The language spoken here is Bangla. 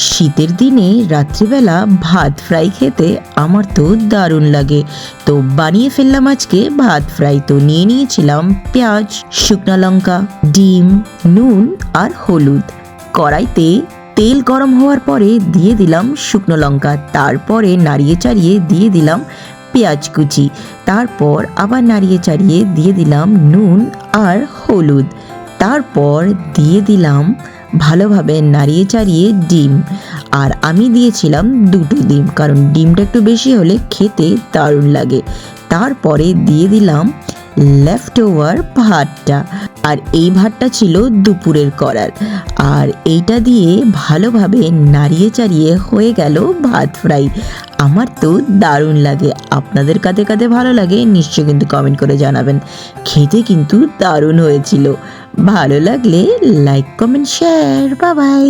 শীতের দিনে রাত্রিবেলা ভাত ফ্রাই খেতে আমার তো দারুণ লাগে। তো বানিয়ে ফেললাম আজকে ভাত ফ্রাই। তো নিয়ে নিয়েছিলাম পেঁয়াজ, শুকনো লঙ্কা, ডিম, নুন আর হলুদ। কড়াইতে তেল গরম হওয়ার পরে দিয়ে দিলাম শুকনো লঙ্কা, তারপরে নাড়িয়ে চাড়িয়ে দিয়ে দিলাম পেঁয়াজ কুচি, তারপর আবার নাড়িয়ে চাড়িয়ে দিয়ে দিলাম নুন আর হলুদ, তারপর দিয়ে দিলাম ভালোভাবে নাড়িয়ে চাড়িয়ে ডিম। আর আমি দিয়েছিলাম দুটো ডিম, কারণ ডিমটা একটু বেশি হলে খেতে দারুণ লাগে। তারপরে দিয়ে দিলাম লেফট ওভার ভাতটা, আর এই ভাতটা ছিল দুপুরের করার। আর এইটা দিয়ে ভালোভাবে নাড়িয়ে চাড়িয়ে হয়ে গেল ভাত ফ্রাই। আমার তো দারুণ লাগে। আপনাদের কাদের কাদের ভালো লাগে নিশ্চয়ই কিন্তু কমেন্ট করে জানাবেন। খেতে কিন্তু দারুণ হয়েছিল। ভালো লাগলে like, comment, share. Bye bye.